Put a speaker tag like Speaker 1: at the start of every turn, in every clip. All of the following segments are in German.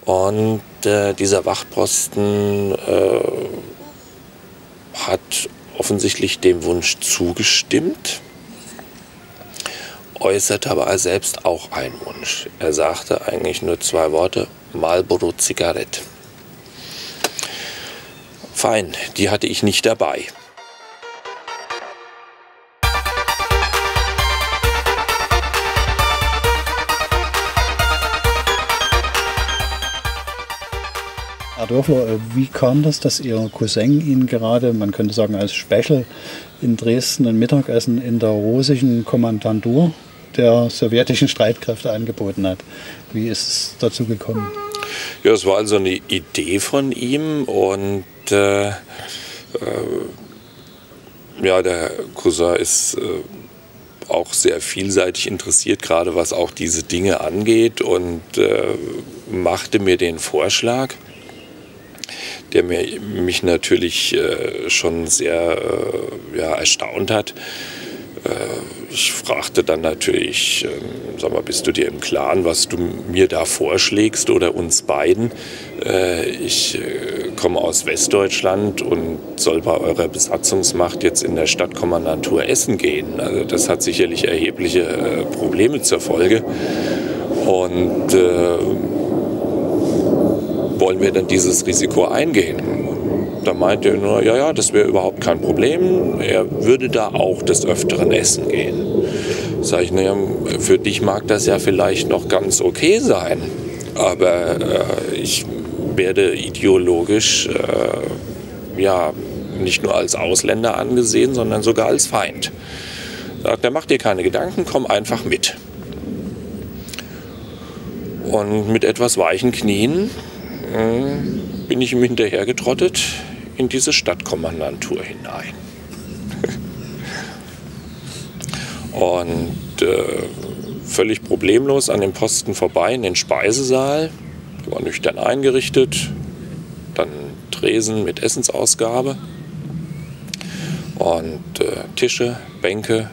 Speaker 1: Und dieser Wachposten hat offensichtlich dem Wunsch zugestimmt, äußerte aber selbst auch einen Wunsch. Er sagte eigentlich nur 2 Worte: Marlboro Zigarette. Fein, die hatte ich nicht dabei.
Speaker 2: Herr Dörfler, wie kam das, dass Ihr Cousin Ihnen gerade, man könnte sagen als Special, in Dresden ein Mittagessen in der russischen Kommandantur der sowjetischen Streitkräfte angeboten hat? Wie ist es dazu gekommen?
Speaker 1: Ja, es war also eine Idee von ihm und ja, der Cousin ist auch sehr vielseitig interessiert, gerade was auch diese Dinge angeht, und machte mir den Vorschlag, der mich natürlich schon sehr erstaunt hat. Ich fragte dann natürlich, sag mal, bist du dir im Klaren, was du mir da vorschlägst oder uns beiden? Ich komme aus Westdeutschland und soll bei eurer Besatzungsmacht jetzt in der Stadtkommandantur Essen gehen. Also das hat sicherlich erhebliche Probleme zur Folge. Und wollen wir dann dieses Risiko eingehen? Da meinte er nur, ja, das wäre überhaupt kein Problem. Er würde da auch des Öfteren essen gehen. Sag ich, naja, für dich mag das ja vielleicht noch ganz okay sein, aber ich werde ideologisch nicht nur als Ausländer angesehen, sondern sogar als Feind. Sagt er, mach dir keine Gedanken, komm einfach mit. Und mit etwas weichen Knien bin ich ihm hinterhergetrottet in diese Stadtkommandantur hinein. Und völlig problemlos an dem Posten vorbei in den Speisesaal. Der war nüchtern eingerichtet. Dann Tresen mit Essensausgabe. Und Tische, Bänke.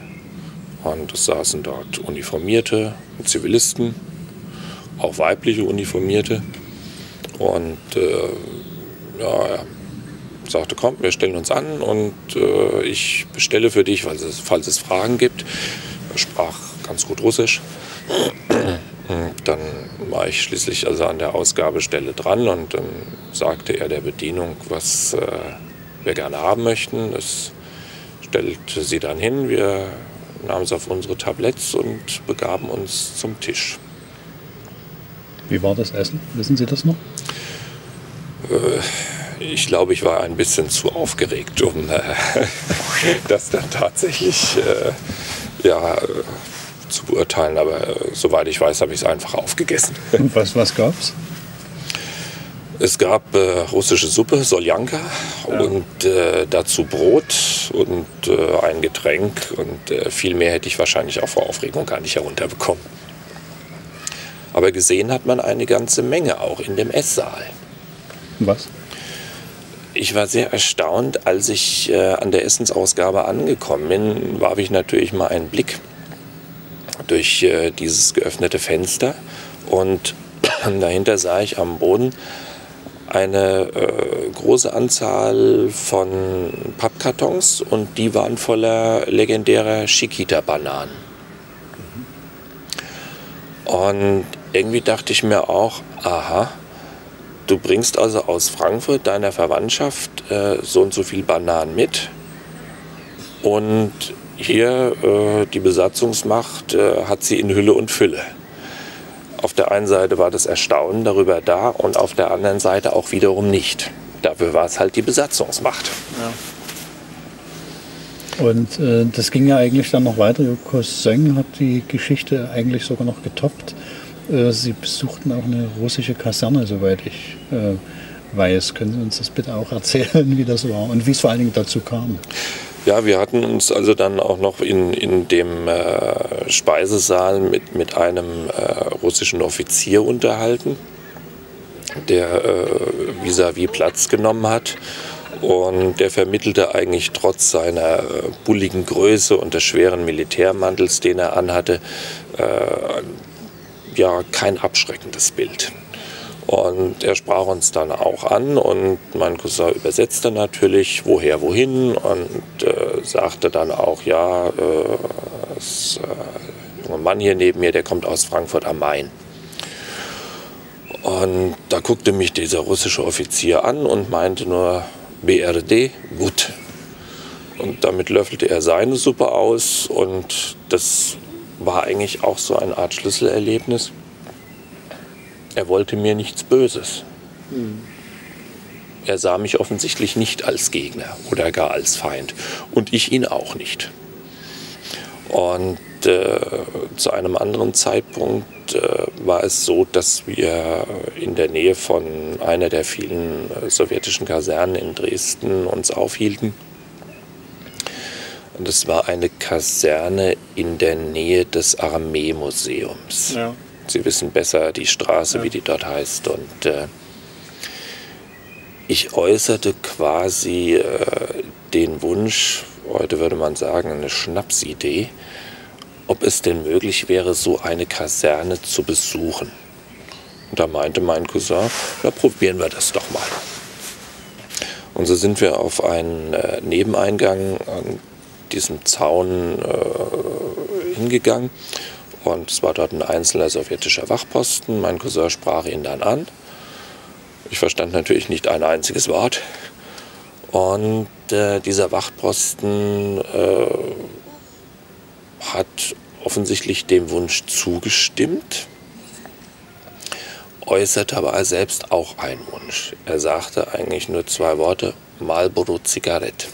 Speaker 1: Und es saßen dort Uniformierte und Zivilisten, auch weibliche Uniformierte. Und er sagte, komm, wir stellen uns an und ich bestelle für dich, falls es Fragen gibt. Er sprach ganz gut Russisch. Dann war ich schließlich also an der Ausgabestelle dran und dann sagte er der Bedienung, was wir gerne haben möchten. Das stellte sie dann hin. Wir nahmen es auf unsere Tabletts und begaben uns zum Tisch.
Speaker 2: Wie war das Essen? Wissen Sie das noch?
Speaker 1: Ich glaube, ich war ein bisschen zu aufgeregt, um das dann tatsächlich zu beurteilen. Aber soweit ich weiß, habe ich es einfach aufgegessen.
Speaker 2: Und was gab's?
Speaker 1: Es gab russische Suppe, Soljanka, und dazu Brot und ein Getränk. Und viel mehr hätte ich wahrscheinlich auch vor Aufregung gar nicht herunterbekommen. Aber gesehen hat man eine ganze Menge auch in dem Esssaal.
Speaker 2: Was?
Speaker 1: Ich war sehr erstaunt, als ich an der Essensausgabe angekommen bin, warf ich natürlich mal einen Blick durch dieses geöffnete Fenster und dahinter sah ich am Boden eine große Anzahl von Pappkartons und die waren voller legendärer Chiquita-Bananen. Und irgendwie dachte ich mir auch, aha, du bringst also aus Frankfurt deiner Verwandtschaft so und so viel Bananen mit und hier die Besatzungsmacht hat sie in Hülle und Fülle. Auf der einen Seite war das Erstaunen darüber da und auf der anderen Seite auch wiederum nicht. Dafür war es halt die Besatzungsmacht.
Speaker 2: Ja. Und das ging ja eigentlich dann noch weiter. Ihr Cousin hat die Geschichte eigentlich sogar noch getoppt. Sie besuchten auch eine russische Kaserne, soweit ich weiß. Können Sie uns das bitte auch erzählen, wie das war und wie es vor allen Dingen dazu kam?
Speaker 1: Ja, wir hatten uns also dann auch noch in dem Speisesaal mit einem russischen Offizier unterhalten, der vis-à-vis Platz genommen hat. Und der vermittelte eigentlich trotz seiner bulligen Größe und des schweren Militärmantels, den er anhatte, kein abschreckendes Bild. Und er sprach uns dann auch an und mein Cousin übersetzte natürlich, woher, wohin und sagte dann auch, ja, das junge Mann hier neben mir, der kommt aus Frankfurt am Main. Und da guckte mich dieser russische Offizier an und meinte nur, BRD, gut. Und damit löffelte er seine Suppe aus und das war eigentlich auch so eine Art Schlüsselerlebnis. Er wollte mir nichts Böses. Er sah mich offensichtlich nicht als Gegner oder gar als Feind und ich ihn auch nicht. Und zu einem anderen Zeitpunkt war es so, dass wir in der Nähe von einer der vielen sowjetischen Kasernen in Dresden uns aufhielten. Und es war eine Kaserne in der Nähe des Armeemuseums. Ja. Sie wissen besser die Straße, ja, wie die dort heißt. Und ich äußerte quasi den Wunsch, heute würde man sagen, eine Schnapsidee, ob es denn möglich wäre, so eine Kaserne zu besuchen. Und da meinte mein Cousin, na probieren wir das doch mal. Und so sind wir auf einen Nebeneingang an diesem Zaun hingegangen. Und es war dort ein einzelner sowjetischer Wachposten. Mein Cousin sprach ihn dann an. Ich verstand natürlich nicht ein einziges Wort. Und dieser Wachposten hat offensichtlich dem Wunsch zugestimmt, äußerte aber selbst auch einen Wunsch. Er sagte eigentlich nur 2 Worte, Marlboro Zigarette.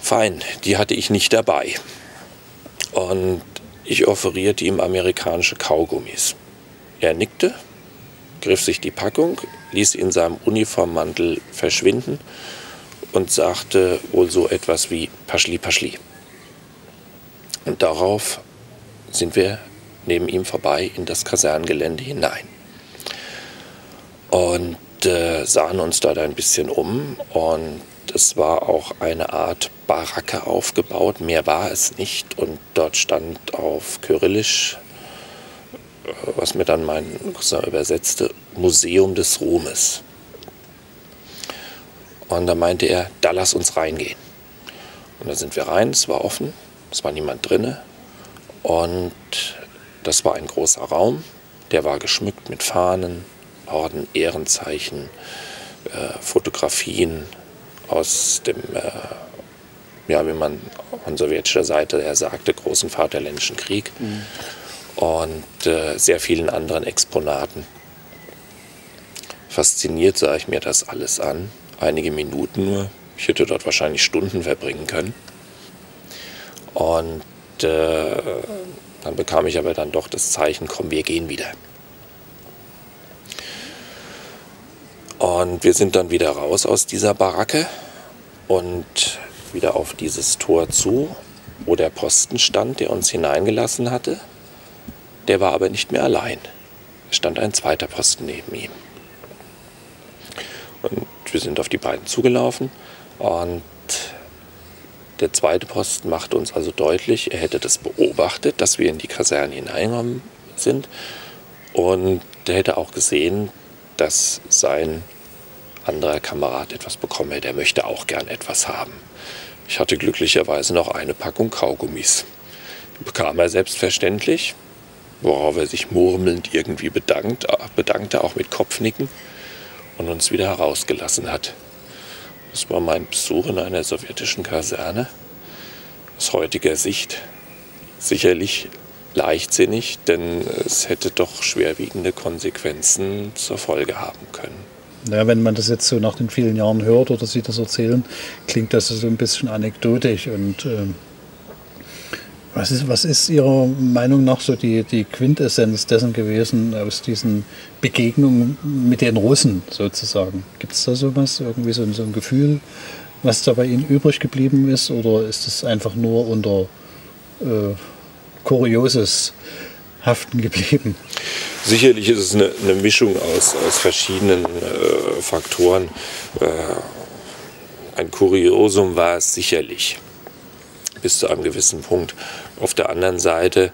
Speaker 1: Fein, die hatte ich nicht dabei. Und ich offerierte ihm amerikanische Kaugummis. Er nickte, griff sich die Packung, ließ sie in seinem Uniformmantel verschwinden und sagte wohl so etwas wie Paschli, Paschli. Und darauf sind wir neben ihm vorbei in das Kasernengelände hinein. Und sahen uns dort ein bisschen um und es war auch eine Art Baracke aufgebaut, mehr war es nicht. Und dort stand auf Kyrillisch, was mir dann mein Cousin übersetzte, Museum des Ruhmes. Und da meinte er, da lass uns reingehen. Und da sind wir rein, es war offen, es war niemand drinne. Und das war ein großer Raum, der war geschmückt mit Fahnen, Orden, Ehrenzeichen, Fotografien aus dem, ja, wie man von sowjetischer Seite her sagte, großen Vaterländischen Krieg und sehr vielen anderen Exponaten. Fasziniert sah ich mir das alles an, einige Minuten nur. Ich hätte dort wahrscheinlich Stunden verbringen können. Und dann bekam ich aber dann doch das Zeichen, komm, wir gehen wieder. Und wir sind dann wieder raus aus dieser Baracke und wieder auf dieses Tor zu, wo der Posten stand, der uns hineingelassen hatte. Der war aber nicht mehr allein. Es stand ein zweiter Posten neben ihm. Und wir sind auf die beiden zugelaufen und der zweite Posten machte uns also deutlich, er hätte das beobachtet, dass wir in die Kaserne hineingekommen sind und er hätte auch gesehen, dass sein anderer Kamerad etwas bekommen hätte. Er möchte auch gern etwas haben. Ich hatte glücklicherweise noch eine Packung Kaugummis. Die bekam er selbstverständlich, worauf er sich murmelnd irgendwie bedankte, auch mit Kopfnicken und uns wieder herausgelassen hat. Das war mein Besuch in einer sowjetischen Kaserne. Aus heutiger Sicht sicherlich leichtsinnig, denn es hätte doch schwerwiegende Konsequenzen zur Folge haben können.
Speaker 2: Ja, wenn man das jetzt so nach den vielen Jahren hört oder Sie das erzählen, klingt das so ein bisschen anekdotisch. Und was ist Ihrer Meinung nach so die Quintessenz dessen gewesen aus diesen Begegnungen mit den Russen sozusagen? Gibt es da sowas, irgendwie so ein Gefühl, was da bei Ihnen übrig geblieben ist? Oder ist es einfach nur unter Kurioses haften geblieben?
Speaker 1: Sicherlich ist es eine Mischung aus verschiedenen Faktoren. Ein Kuriosum war es sicherlich, bis zu einem gewissen Punkt. Auf der anderen Seite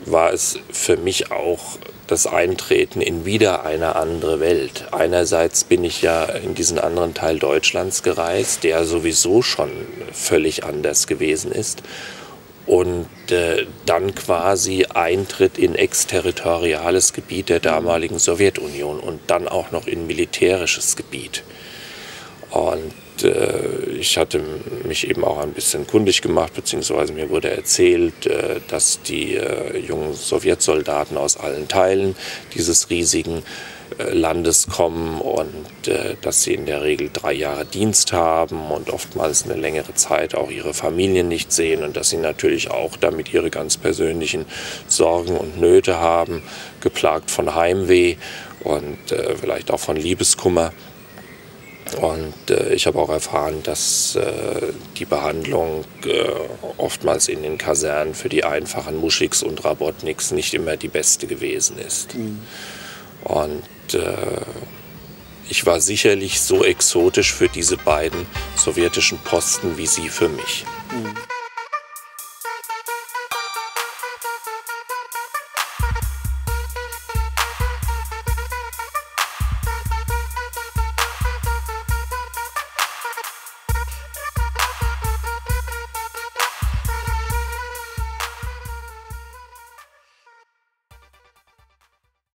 Speaker 1: war es für mich auch das Eintreten in wieder eine andere Welt. Einerseits bin ich ja in diesen anderen Teil Deutschlands gereist, der sowieso schon völlig anders gewesen ist. Und dann quasi Eintritt in exterritoriales Gebiet der damaligen Sowjetunion und dann auch noch in militärisches Gebiet. Und ich hatte mich eben auch ein bisschen kundig gemacht, beziehungsweise mir wurde erzählt, dass die jungen Sowjetsoldaten aus allen Teilen dieses riesigen Landes kommen und dass sie in der Regel 3 Jahre Dienst haben und oftmals eine längere Zeit auch ihre Familien nicht sehen und dass sie natürlich auch damit ihre ganz persönlichen Sorgen und Nöte haben, geplagt von Heimweh und vielleicht auch von Liebeskummer. Und ich habe auch erfahren, dass die Behandlung oftmals in den Kasernen für die einfachen Muschiks und Rabotniks nicht immer die beste gewesen ist. Mhm. Und ich war sicherlich so exotisch für diese beiden sowjetischen Posten wie sie für mich. Mhm.